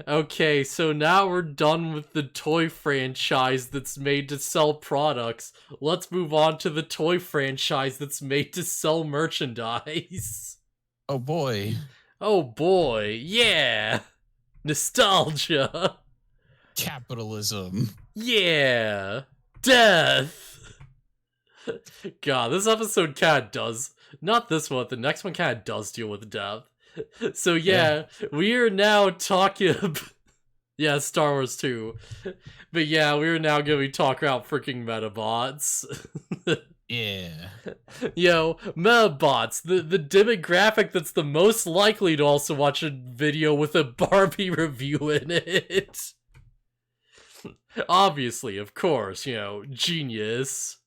Okay, so now we're done with the toy franchise that's made to sell products. Let's move on to the toy franchise that's made to sell merchandise. Oh boy. Oh boy, yeah! Nostalgia! Capitalism. Yeah! Death! God, this episode kinda does. Not this one, the next one kinda does deal with death. So yeah, we are now talking. Yeah, Star Wars 2. But yeah, we are now going to be talking about freaking Medabots. Yeah. Yo, Medabots, the demographic that's the most likely to also watch a video with a Barbie review in it. Obviously, of course, genius.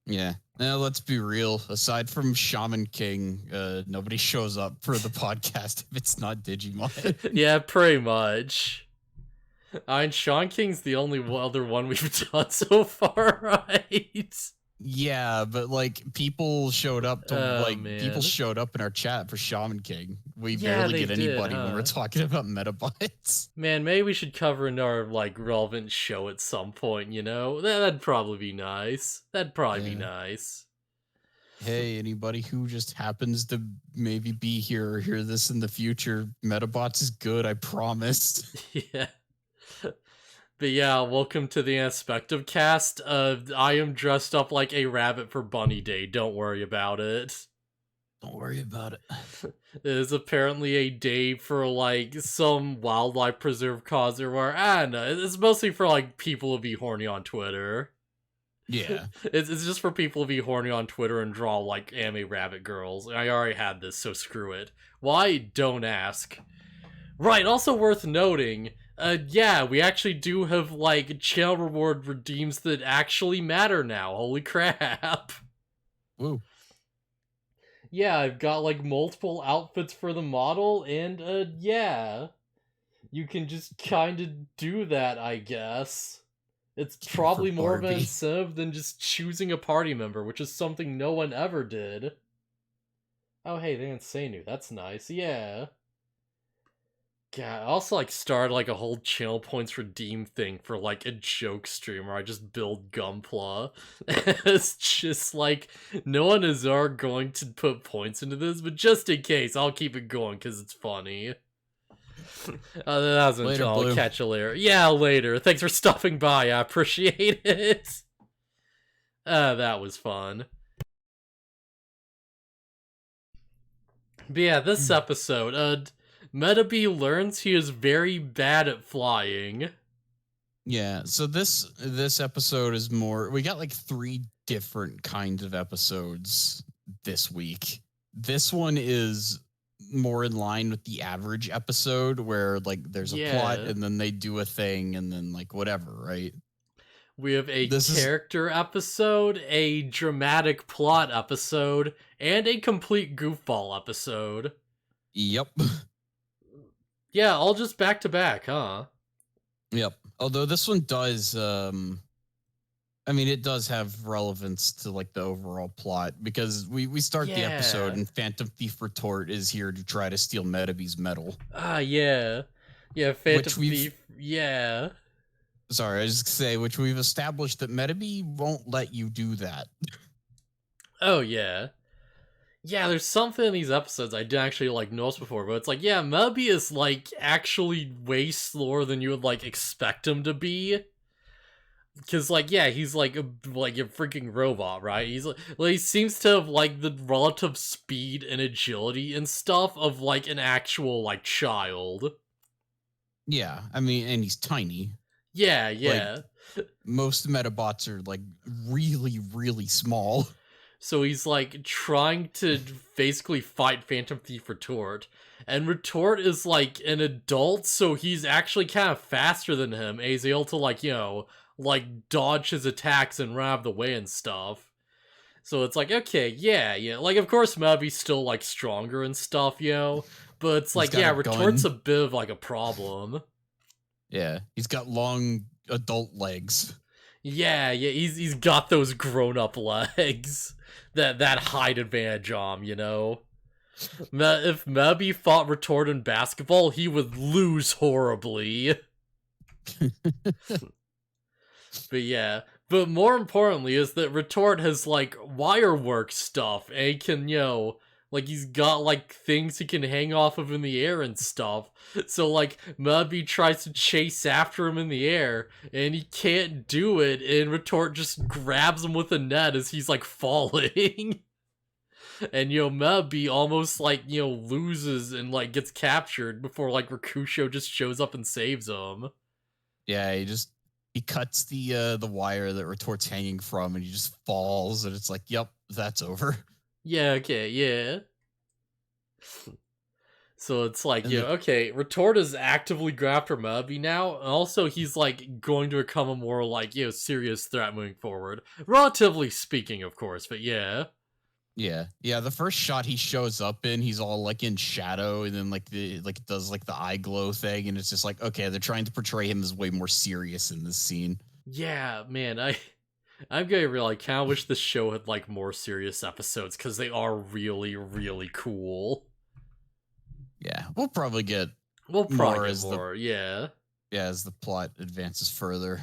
Yeah. Now let's be real. Aside from Shaman King, nobody shows up for the podcast if it's not Digimon. Yeah, pretty much. And Sean King's the only other one we've done so far, right? Yeah, but like people showed up to Man. people showed up in our chat for Shaman King. We Yeah, barely they get did, anybody when we're talking about Medabots. Man, maybe we should cover another relevant show at some point, That'd probably be nice. That'd probably be nice. Hey, anybody who just happens to maybe be here or hear this in the future, Medabots is good, I promise. Yeah. But yeah, welcome to the Anispective cast. I am dressed up like a rabbit for Bunny Day. Don't worry about it. Don't worry about it. It is apparently a day for some wildlife preserve cause or where I don't know. It's mostly for people to be horny on Twitter. Yeah. It's just for people to be horny on Twitter and draw anime rabbit girls. I already had this, so screw it. Why? Don't ask. Right, also worth noting, yeah, we actually do have channel reward redeems that actually matter now. Holy crap. Woo. Yeah, I've got multiple outfits for the model, and yeah. You can just kind of do that, I guess. It's probably more of an incentive than just choosing a party member, which is something no one ever did. Oh hey, they didn't say new. That's nice, yeah. Yeah, I also started a whole channel points redeem thing for a joke stream where I just build Gunpla. It's just no one is going to put points into this, but just in case, I'll keep it going because it's funny. That's Later, I'll Blue. catch you later. Yeah, later. Thanks for stopping by. I appreciate it. That was fun. But yeah, this episode, Medabots learns he is very bad at flying. Yeah, so this episode is more. We got 3 different kinds of episodes this week. This one is more in line with the average episode where there's a plot and then they do a thing and then whatever, right? We have a character episode, a dramatic plot episode, and a complete goofball episode. Yep. Yeah, all just back to back, huh? Yep. Although this one does, it does have relevance to the overall plot because we start the episode and Phantom Thief Retort is here to try to steal Medabots' medal. Yeah. Yeah, Phantom Thief, yeah. Sorry, I was just gonna say, which we've established that Medabots won't let you do that. Oh, yeah. Yeah, there's something in these episodes I didn't actually notice before, but it's yeah, Medabots is actually way slower than you would expect him to be. Cause yeah, he's a freaking robot, right? He's he seems to have the relative speed and agility and stuff of an actual child. Yeah, and he's tiny. Yeah. Most Medabots are really, really small. So he's trying to basically fight Phantom Thief Retort. And Retort is an adult, so he's actually kind of faster than him. And he's able to dodge his attacks and run out of the way and stuff. So it's okay, yeah. Of course Medabots still stronger and stuff, but it's yeah, Retort's a bit of a problem. Yeah, he's got long adult legs. Yeah, he's got those grown-up legs. That height advantage on him, If Mebby fought Retort in basketball, he would lose horribly. But yeah. But more importantly is that Retort has, like, wire work stuff, and he can, like, he's got, like, things he can hang off of in the air and stuff. So, like, Mebby tries to chase after him in the air, and he can't do it, and Retort just grabs him with a net as he's, like, falling. And, Mebby almost, like, loses and, like, gets captured before, like, Rakusho just shows up and saves him. Yeah, he cuts the wire that Retort's hanging from, and he just falls, and it's like, yep, that's over. Yeah, okay, yeah. So it's like, okay, Retort is actively go after Mebby now, and also he's, like, going to become a more, like, serious threat moving forward. Relatively speaking, of course, but yeah. Yeah. The first shot he shows up in, he's all, like, in shadow, and then, like, it does, like, the eye glow thing, and it's just like, okay, they're trying to portray him as way more serious in this scene. Yeah, man, I'm gonna really, I kind of wish this show had, like, more serious episodes, because they are really, really cool. Yeah, we'll probably get more as the plot advances further.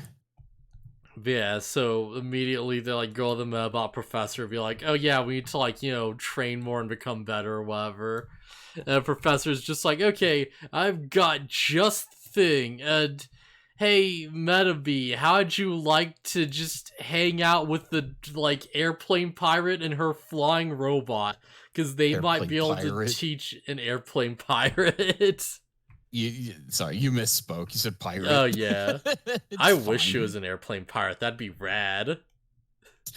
Yeah, so immediately they, like, go to the Medabot professor and be like, oh yeah, we need to, like, train more and become better or whatever. And the professor's just like, okay, I've got just the thing, and hey, Medabots, how'd you like to just hang out with the, like, airplane pirate and her flying robot? Because they might be able to teach an airplane pirate. Sorry, you misspoke. You said pirate. Oh, yeah. I wish she was an airplane pirate. That'd be rad.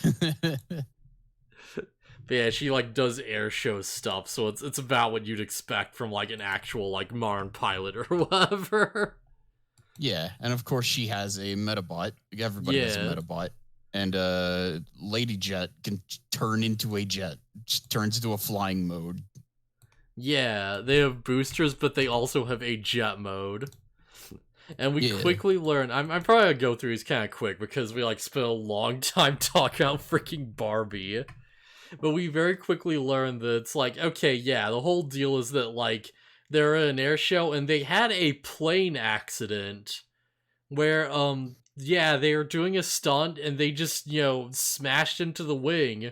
But yeah, she, like, does air show stuff, so it's about what you'd expect from, like, an actual, like, Marn pilot or whatever. Yeah, and of course she has a Medabot. Everybody has a Medabot. And Lady Jet can turn into a jet. She turns into a flying mode. Yeah, they have boosters, but they also have a jet mode. And we quickly learn, I'm probably gonna go through these kind of quick because we, like, spent a long time talking about freaking Barbie. But we very quickly learn that it's like, okay, yeah, the whole deal is that, like, they're at an air show and they had a plane accident where, yeah, they were doing a stunt and they just, smashed into the wing.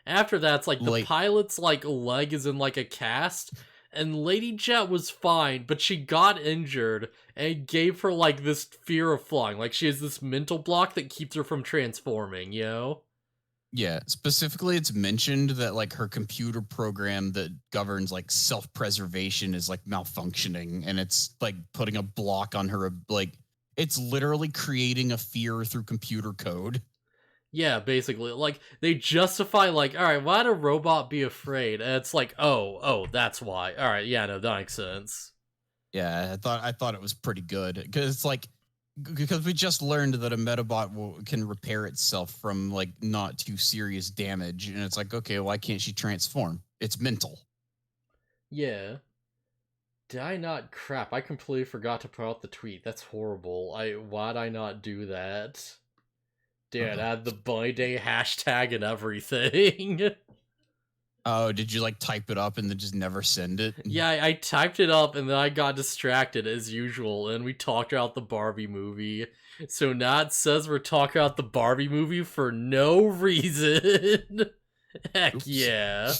After that, it's like the pilot's, like, leg is in, like, a cast, and Lady Jet was fine, but she got injured, and it gave her, like, this fear of flying. Like, she has this mental block that keeps her from transforming, Yeah, specifically it's mentioned that, like, her computer program that governs, like, self-preservation is, like, malfunctioning, and it's, like, putting a block on her, like, it's literally creating a fear through computer code. Yeah, basically. Like, they justify, like, alright, why'd a robot be afraid? And it's like, oh, that's why. Alright, yeah, no, that makes sense. Yeah, I thought it was pretty good. Because it's like, because we just learned that a Medabot can repair itself from, like, not too serious damage. And it's like, okay, why can't she transform? It's mental. Yeah. Did I not? Crap, I completely forgot to put out the tweet. That's horrible. Why'd I not do that? Dude, I had the Bonne Day hashtag and everything. Oh, did you, like, type it up and then just never send it? Yeah, I typed it up and then I got distracted as usual, and we talked about the Barbie movie. So now it says we're talking about the Barbie movie for no reason. Heck Oops. Yeah.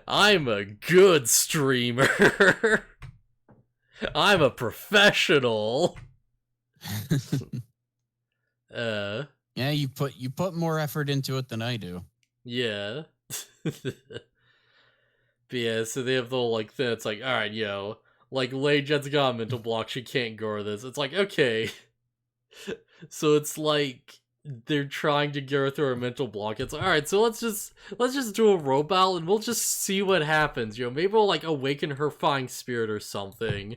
I'm a good streamer. I'm a professional. Yeah, you put more effort into it than I do. Yeah. But yeah, so they have the whole, like, thing. It's like, alright, like, Lei Jet's got a mental block, she can't go to this. It's like, okay. So it's like they're trying to go through a mental block. It's like, alright, so let's just do a robot and we'll just see what happens. Maybe we'll, like, awaken her flying spirit or something.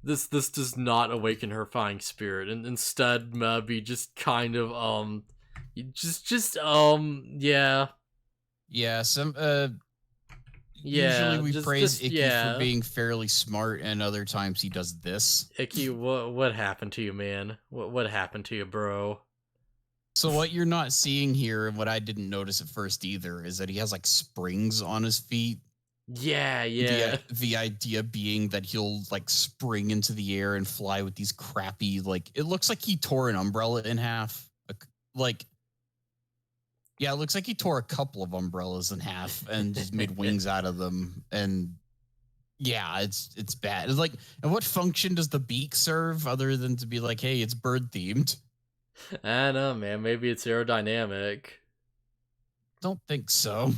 This does not awaken her flying spirit, and instead Mebby just kind of yeah. Yeah, usually we praise Icky for being fairly smart, and other times he does this. Icky, what happened to you, man? What happened to you, bro? So what you're not seeing here, and what I didn't notice at first either, is that he has like springs on his feet. Yeah, The yeah. the idea being that he'll like spring into the air and fly with these crappy, like, it looks like he tore an umbrella in half. Like, yeah, it looks like he tore a couple of umbrellas in half and just made wings out of them. And yeah, it's bad. It's like, and what function does the beak serve other than to be like, hey, it's bird themed? I don't know, man. Maybe it's aerodynamic. Don't think so.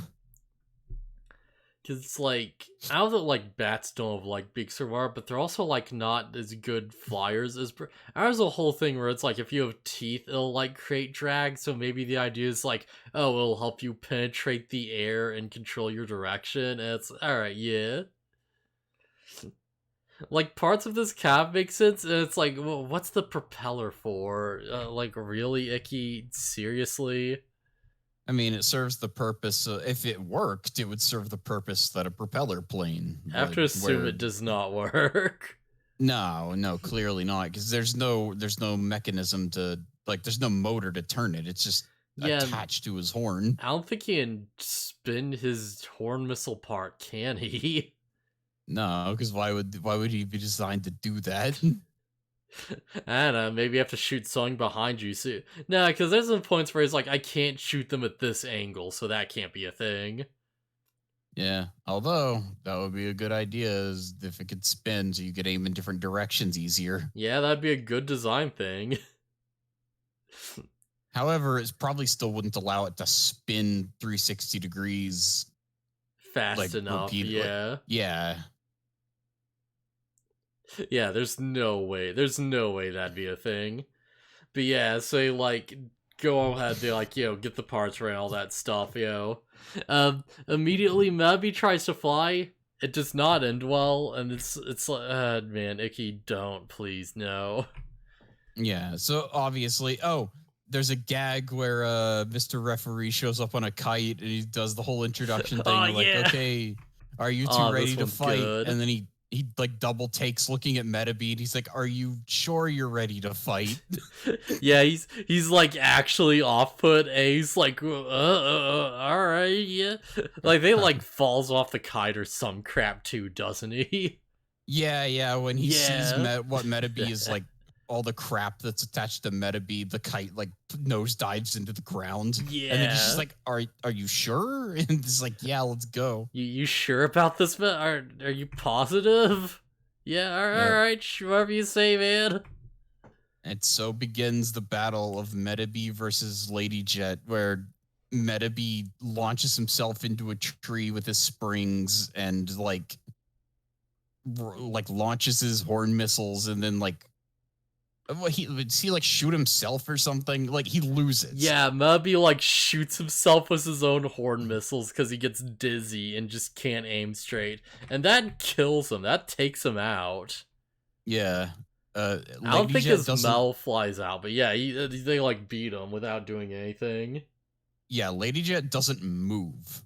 Cause it's like, I know that like bats don't have like big survival, but they're also like not as good flyers as. There's a whole thing where it's like if you have teeth, it'll like create drag. So maybe the idea is like, oh, it'll help you penetrate the air and control your direction. And it's all right, yeah. Like parts of this cap make sense, and it's like, well, what's the propeller for? Like really icky? Seriously? I mean, it serves the purpose. If it worked, it would serve the purpose that a propeller plane I have would. to assume it does not work. No, clearly not, because there's no mechanism to, like, there's no motor to turn it. It's just Yeah, attached to his horn. I don't think he can spin his horn missile part, can he? No, because why would he be designed to do that? I don't know, maybe you have to shoot something behind you. So, no, because there's some points where he's like, I can't shoot them at this angle, so that can't be a thing. Yeah, although that would be a good idea, is if it could spin so you could aim in different directions easier. Yeah, that'd be a good design thing. However, it probably still wouldn't allow it to spin 360 degrees Fast like enough, repeatedly. yeah. Yeah. Yeah, there's no way that'd be a thing. But yeah, so like go ahead, they like, get the parts right, all that stuff, Immediately Mabby tries to fly. It does not end well, and it's like, man, Icky, don't, please, no. Yeah. So obviously, there's a gag where Mr. Referee shows up on a kite and he does the whole introduction thing. Oh, Like, yeah. okay, are you two ready to fight? Good. And then he like double takes looking at Medabots. He's like, are you sure you're ready to fight? Yeah, he's like actually off put. He's like, all right, yeah. Like they like falls off the kite or some crap too, doesn't he? Yeah. When he sees what Medabots is like, all the crap that's attached to Medabots, the kite like nose dives into the ground. Yeah. And then he's just like, are you sure? And it's like, yeah, let's go. You sure about this? Are you positive? Yeah, all right, whatever you say, man. And so begins the battle of Medabots versus Lady Jet, where Medabots launches himself into a tree with his springs and like launches his horn missiles, and then like, does he like shoot himself or something? Like he loses. Yeah, Medabots like shoots himself with his own horn missiles because he gets dizzy and just can't aim straight, and that kills him. That takes him out. Yeah. I don't think his Mel flies out, but yeah, they like beat him without doing anything. Yeah, Lady Jet doesn't move.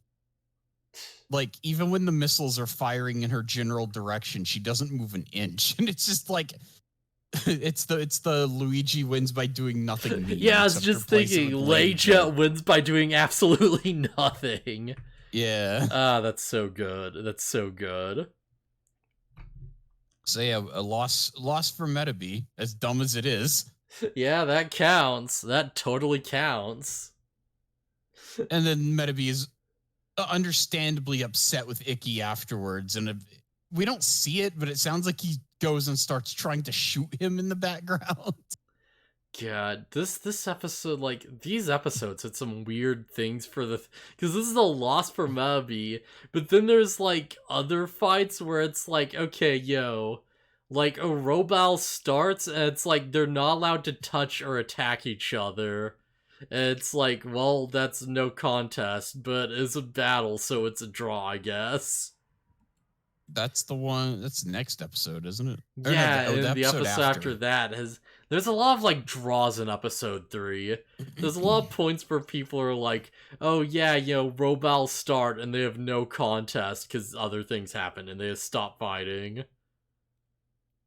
Like, even when the missiles are firing in her general direction, she doesn't move an inch, and it's just like. It's the Luigi wins by doing nothing. Yeah, I was just thinking, Lady Jet wins by doing absolutely nothing. Yeah. That's so good. That's so good. So yeah, a loss for Medabots, as dumb as it is. Yeah, that counts. That totally counts. And then Medabots is understandably upset with Icky afterwards, and we don't see it, but it sounds like he goes and starts trying to shoot him in the background. God, this episode, like, these episodes had some weird things for because this is a loss for Medabots, but then there's, like, other fights where it's like, okay, like, a Robal starts, and it's like, they're not allowed to touch or attack each other. And it's like, well, that's no contest, but it's a battle, so it's a draw, I guess. That's the one. That's the next episode, isn't it? Yeah, and the episode after that there's a lot of like draws in episode 3. There's a lot of points where people are like, oh yeah, Robal start and they have no contest because other things happen and they just stop fighting.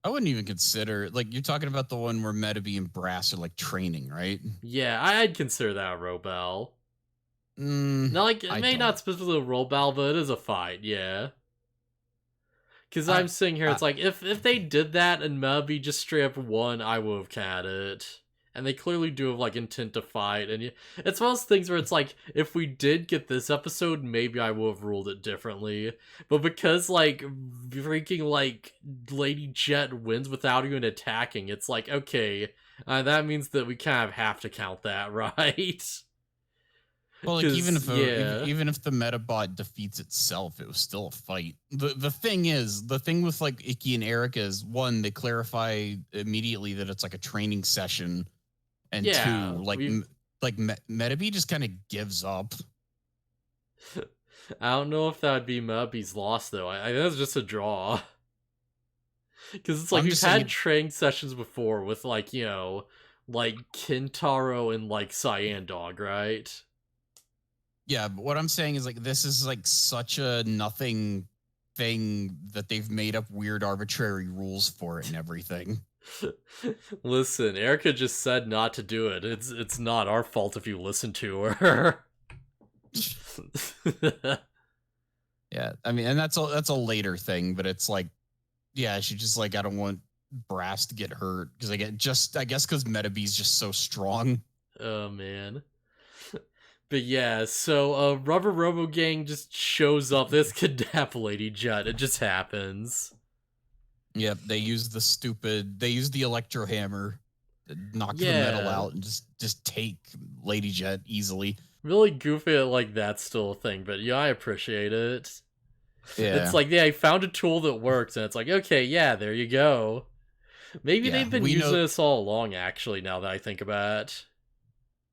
I wouldn't even consider, like, you're talking about the one where Medabots and Brass are like training, right? Yeah, I'd consider that a Robel. Now, like, it I may not don't. specifically a Robel, but it is a fight, yeah. Because I, I'm sitting here, I it's like, if they did that and Medabots just straight up won, I would have had it. And they clearly do have, like, intent to fight. And it's one of those things where it's like, if we did get this episode, maybe I would have ruled it differently. But because, like, freaking, like, Lady Jet wins without even attacking, it's like, okay, that means that we kind of have to count that, right? well, like, Because, yeah. even if the Medabot defeats itself, it was still a fight. The thing with like Ikki and Erica is, one, they clarify immediately that it's like a training session, and two, Yeah, like we Metabee just kind of gives up. I don't know if that would be Mubby's loss, though. I think that's just a draw. Because it's like I'm we've just saying had it. training sessions before with, like, like Kintaro and, like, Cyan Dog, right? Yeah, but what I'm saying is, like, this is like such a nothing thing that they've made up weird arbitrary rules for it and everything. Listen, Erica just said not to do it. It's not our fault if you listen to her. Yeah, I mean, and that's a later thing, but it's like, yeah, she just like, I don't want Brass to get hurt because I guess because Metabee's just so strong. Oh man. But yeah, so Rubber Robo Gang just shows up. This kidnap Lady Jet. It just happens. Yep, they use the electro hammer to knock the metal Yeah. out and just take Lady Jet easily. Really goofy that, like, that's still a thing, but yeah, I appreciate it. It's Yeah. like, yeah, I found a tool that works, and it's like, okay, yeah, there you go. Maybe Yeah, they've been we using know. this all along, actually, now that I think about it.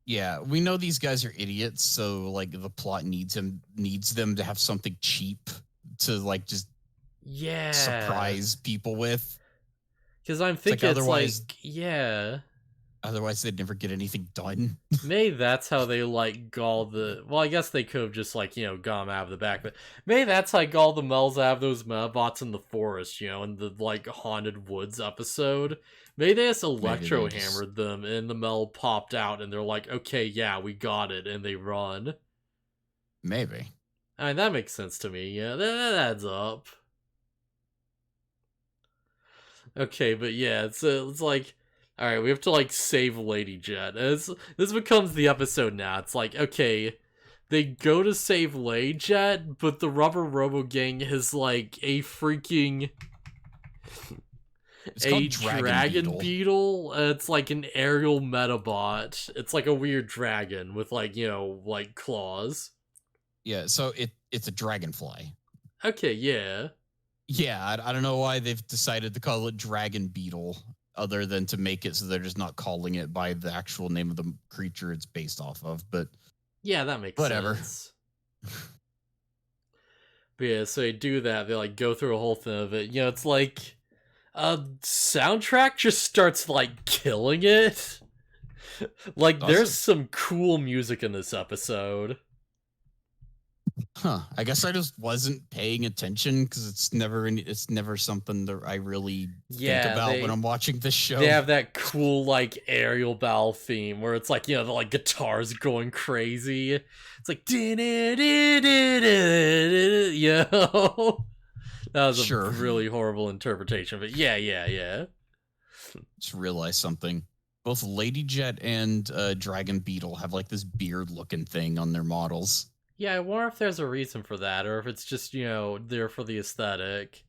Yeah, we know these guys are idiots, so like the plot needs them to have something cheap to like just Yeah. surprise people with. Because I'm It's like thinking, it's like, yeah. otherwise they'd never get anything done. Maybe that's how they, like, gall the... Well, I guess they could have just, like, got them out of the back, but maybe that's how gall the Mells out of those Medabots in the forest, in the, like, Haunted Woods episode. Maybe they just Maybe they just electro-hammered them, and the Mel popped out, and they're like, okay, yeah, we got it, and they run. maybe. I mean, that makes sense to me, yeah, that adds up. Okay, but yeah, it's like, all right, we have to, like, save Lady Jet. This becomes the episode now. It's like, okay, they go to save Lady Jet, but the Rubber Robo Gang has, like, a freaking It's called dragon Beetle. beetle. It's like an aerial Medabot. It's like a weird dragon with, like, like claws. Yeah, so it's a dragonfly. Okay, yeah. Yeah, I don't know why they've decided to call it Dragon Beetle, other than to make it so they're just not calling it by the actual name of the creature it's based off of. But Yeah, that makes whatever. sense. But yeah, so they do that. They, like, go through a whole thing of it. It's like soundtrack just starts, like, killing it. Like, Does there's it? some cool music in this episode. Huh. I guess I just wasn't paying attention because it's never something that I really think Yeah, about when I'm watching this show. they have that cool, like, aerial battle theme where it's like, the, like, guitars going crazy. It's like, that was Sure. a really horrible interpretation, but yeah. Just realized something. Both Lady Jet and Dragon Beetle have like this beard looking thing on their models. Yeah, I wonder if there's a reason for that, or if it's just, there for the aesthetic.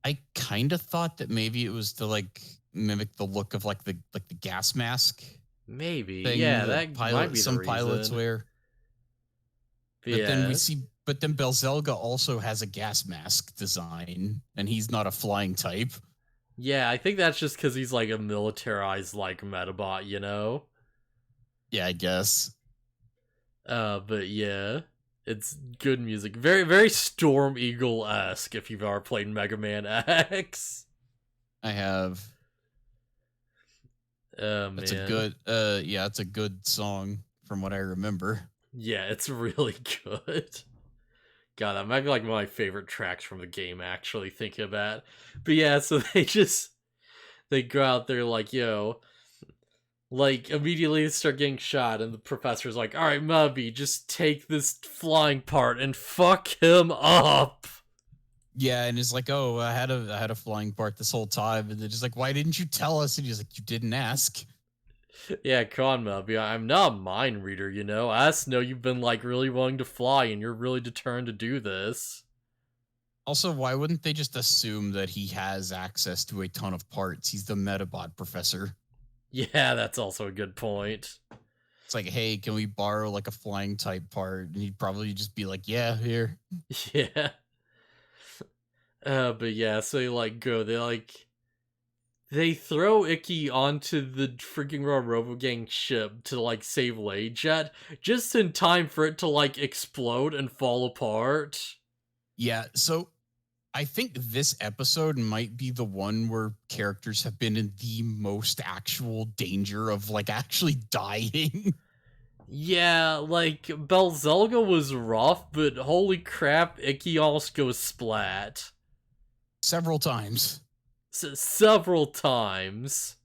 I kind of thought that maybe it was to like mimic the look of like the gas mask Maybe, thing yeah, that might be some the reason. pilots wear. But then Belzelga also has a gas mask design, and he's not a flying type. Yeah, I think that's just because he's, like, a militarized, like, Medabot, Yeah, I guess. But yeah, it's good music. Very, very Storm Eagle-esque if you've ever played Mega Man X. I have. Man. It's a good it's a good song from what I remember. Yeah, it's really good. God, that might be like one of my favorite tracks from the game, actually, thinking about it. But yeah, so they go out there like, yo, like, immediately start getting shot, and the professor's like, alright, Mubby, just take this flying part and fuck him up. Yeah, and it's like, oh, I had a flying part this whole time, and they're just like, why didn't you tell us? And he's like, you didn't ask. Yeah, come on, Mubby, I'm not a mind reader, you know? I just know you've been, like, really wanting to fly, and you're really determined to do this. Also, why wouldn't they just assume that he has access to a ton of parts? He's the Medabot professor. Yeah, that's also a good point. It's like, hey, can we borrow like a flying type part? And he'd probably just be like, yeah, here. Yeah. But yeah, so they throw Icky onto the freaking Robo Gang ship to like save Jet, just in time for it to like explode and fall apart. Yeah, so I think this episode might be the one where characters have been in the most actual danger of like actually dying. Yeah, like Belzelga was rough, but holy crap, Icky almost goes splat. Several times. Several times.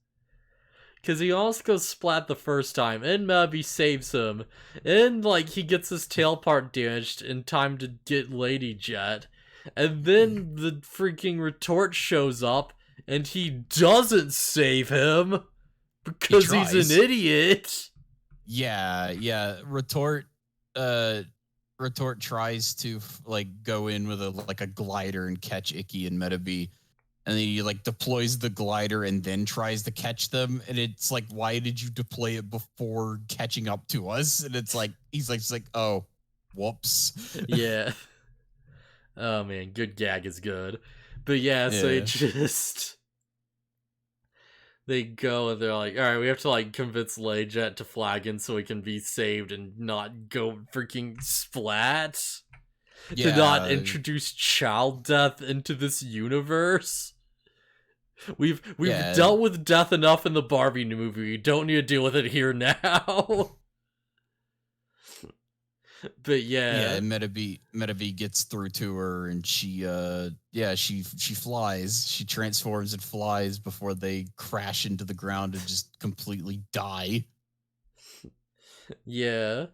Because he almost goes splat the first time, and Mubby saves him, and like he gets his tail part damaged in time to get Lady Jet, and then the freaking retort shows up, and he doesn't save him because he's an idiot. Yeah. Retort tries to like go in with a glider and catch Icky and Medabots. And then he like deploys the glider and then tries to catch them. And it's like, why did you deploy it before catching up to us? And it's like, he's like, oh, whoops. Yeah. Oh man, good gag is good. But yeah, so they go and they're like, alright, we have to like convince Jet to flag in so he can be saved and not go freaking splat. Yeah. To not introduce child death into this universe. We've dealt with death enough in the Barbie movie. We don't need to deal with it here now. But yeah, and Medabots gets through to her, and she flies. She transforms and flies before they crash into the ground and just completely die. Yeah.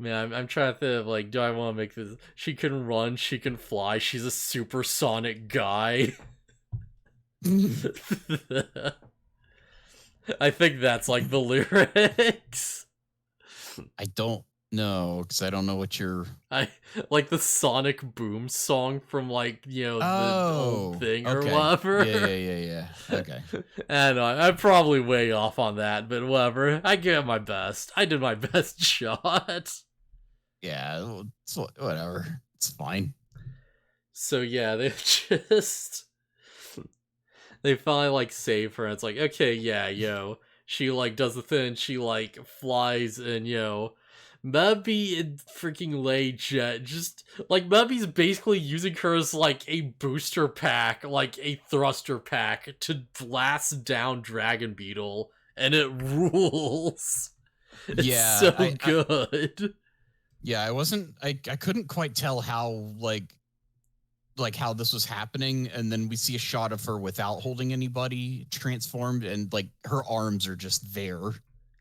Man, I'm trying to think of, like, do I want to make this... She can run, she can fly, she's a supersonic guy. I think that's, like, the lyrics. I don't know, because I don't know what you're... like the Sonic Boom song from, like, you know, the old thing or whatever. Yeah. Okay. I know, I'm probably way off on that, but whatever. I gave my best. I did my best shot. Yeah, so whatever. It's fine. So yeah, they finally like save her, and it's like, okay, yeah, yo. She like does the thing, she like flies, and Mubby and freaking Jet just like Mubby's basically using her as like a booster pack, like a thruster pack to blast down Dragon Beetle, and it rules. It's so good. I couldn't quite tell how like how this was happening, and then we see a shot of her without holding anybody transformed, and like her arms are just there.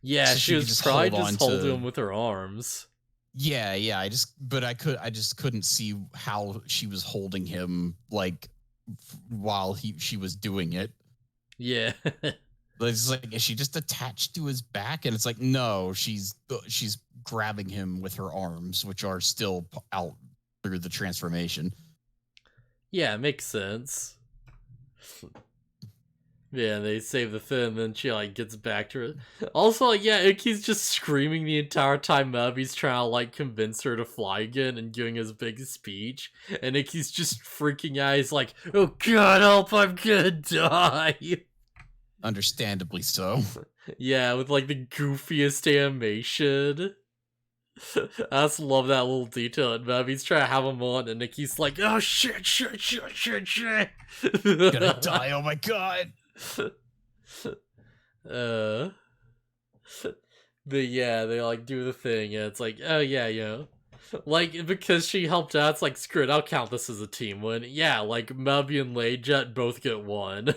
Yeah, so she was probably just holding him with her arms. Yeah, I just couldn't see how she was holding him like while she was doing it. Yeah. But it's like, is she just attached to his back? And it's like, no, she's grabbing him with her arms, which are still out through the transformation. Yeah, it makes sense. Yeah, they save the fin, and then she like gets back to her. Also, like, yeah, Icky's just screaming the entire time Mubby's trying to like convince her to fly again and giving his big speech. And Icky's just freaking out. He's like, oh god help, I'm gonna die. Understandably so. Yeah, with like the goofiest animation. I just love that little detail. And Mubby's trying to have him on, and Nicky's like, oh shit. Gonna die, oh my god. But yeah, they like do the thing, and it's like, oh yeah, Like, because she helped out, it's like, screw it, I'll count this as a team win. Yeah, like, Mubby and Leydjet both get one.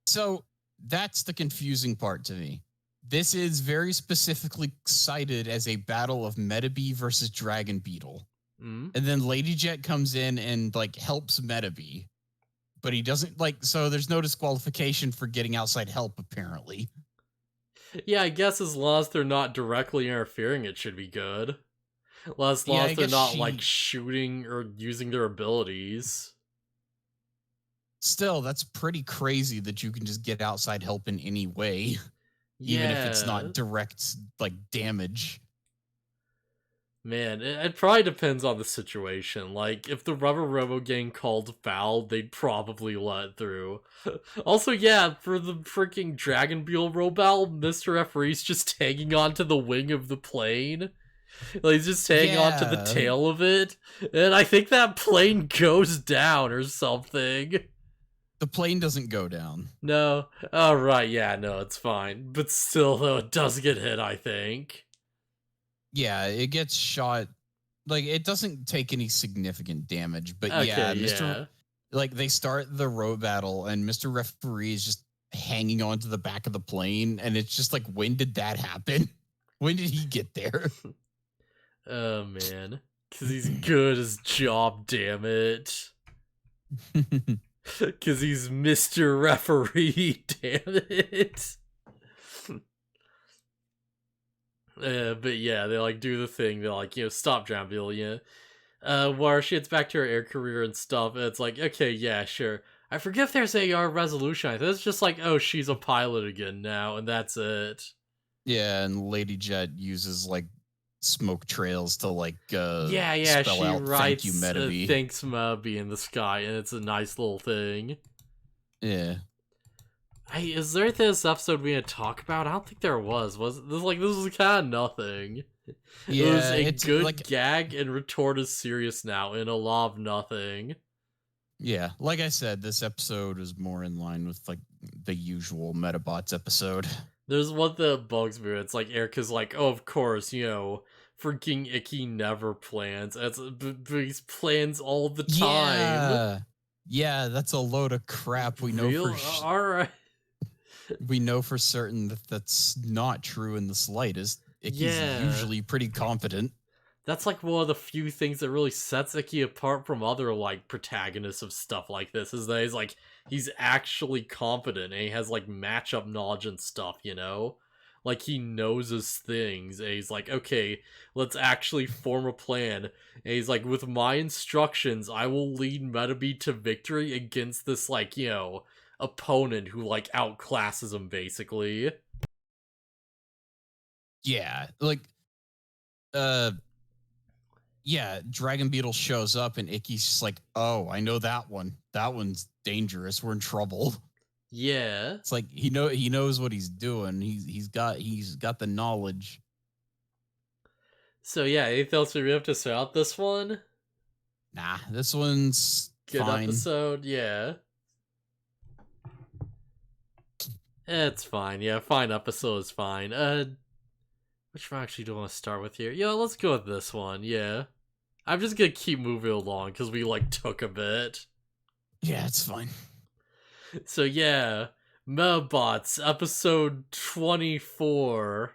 So that's the confusing part to me. This is very specifically cited as a battle of Medabots versus Dragon Beetle. Mm? And then Lady Jet comes in and like helps Medabots. But he doesn't like, so there's no disqualification for getting outside help, apparently. Yeah, I guess as long as they're not directly interfering, it should be good. As long as they're not, like, shooting or using their abilities. Still, that's pretty crazy that you can just get outside help in any way. Yeah. Even if it's not direct, like, damage. Man, it probably depends on the situation. Like, if the Rubber Robo gang called foul, they'd probably let it through. Also, yeah, for the freaking Dragon Beetle Robal, Mr. Referee's just hanging onto the wing of the plane. Like, he's just hanging onto the tail of it. And I think that plane goes down or something. The plane doesn't go down. No. Oh, right, yeah, no, it's fine. But still, though, it does get hit, I think. Yeah, it gets shot. Like, it doesn't take any significant damage, but okay, yeah. Like, they start the road battle, and Mr. Referee is just hanging onto the back of the plane, and it's just like, when did that happen? When did he get there? Oh, man. Because he's good at his job, damn it. Because he's Mr. Referee, damn it. But yeah, they like do the thing. They're like, stop Dragon Beetle, while she gets back to her air career and stuff, and it's like, okay, yeah, sure. I forget if there's a resolution. I think it's just like, oh, she's a pilot again now, and that's it. Yeah, and Lady Jet uses like smoke trails to like spell she out writes thank you, Medabots. Thanks, Medabots in the sky, and it's a nice little thing. Yeah. Hey, is there this episode we had to talk about? I don't think there was. Was this was kind of nothing? Yeah, it was a good like, gag, and retort is serious now in a lot of nothing. Yeah, like I said, this episode is more in line with like the usual Medabots episode. There's one that bugs me. It's like Erica's like, oh, of course, freaking Icky never plans. But he plans all the time. Yeah, that's a load of crap. We know all right. We know for certain that that's not true in the slightest. Icky's usually pretty confident. That's like one of the few things that really sets Icky apart from other like protagonists of stuff like this, is that he's actually confident and he has like matchup knowledge and stuff, Like he knows his things, and he's like, okay, let's actually form a plan. And he's like, with my instructions, I will lead Medabots to victory against this opponent who like outclasses him basically. Yeah, like Dragon Beetle shows up and Icky's just like, oh, I know that one. That one's dangerous. We're in trouble. Yeah. It's like he knows what he's doing. He's got the knowledge. So yeah, anything else we have to say out this one? Nah, this one's good fine. Episode, yeah. It's fine. Yeah, fine episode is fine. Which one actually do I want to start with here? Yeah, let's go with this one. Yeah. I'm just gonna keep moving along because we took a bit. Yeah, it's fine. So yeah, Medabots, episode 24.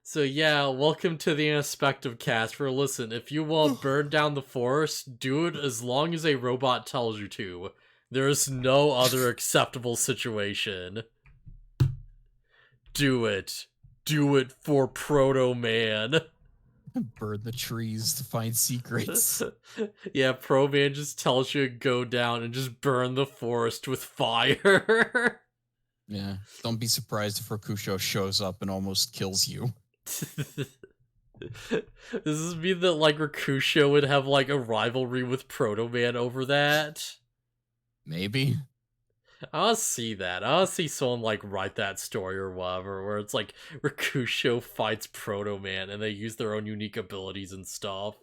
So yeah, welcome to the Anispective cast. For listen, if you want to burn down the forest, do it as long as a robot tells you to. There is no other acceptable situation. Do it. Do it for Proto Man. Burn the trees to find secrets. Yeah, Pro Man just tells you to go down and just burn the forest with fire. Yeah, don't be surprised if Rakusho shows up and almost kills you. Does this mean that Rakusho would have a rivalry with Proto Man over that? Maybe. I want to see that. I want to see someone write that story or whatever, where it's Rakusho fights Proto Man and they use their own unique abilities and stuff.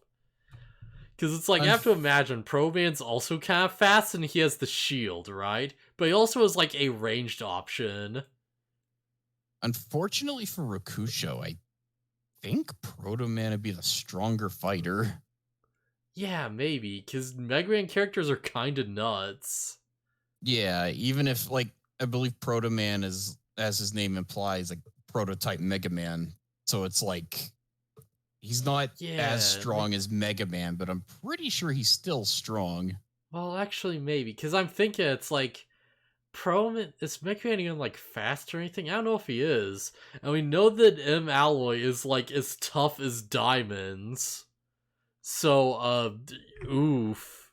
Because it's I have to imagine Proto Man's also kind of fast and he has the shield, right? But he also has a ranged option. Unfortunately for Rakusho, I think Proto Man would be the stronger fighter. Yeah, maybe, because Mega Man characters are kind of nuts. Yeah, even if, like, I believe Proto Man is, as his name implies, like prototype Mega Man. So it's like he's not as Yeah. strong as Mega Man, but I'm pretty sure he's still strong. Well, actually, maybe, because I'm thinking it's like is Mega Man even like fast or anything? I don't know if he is, and we know that M Alloy is like as tough as diamonds. So, oof.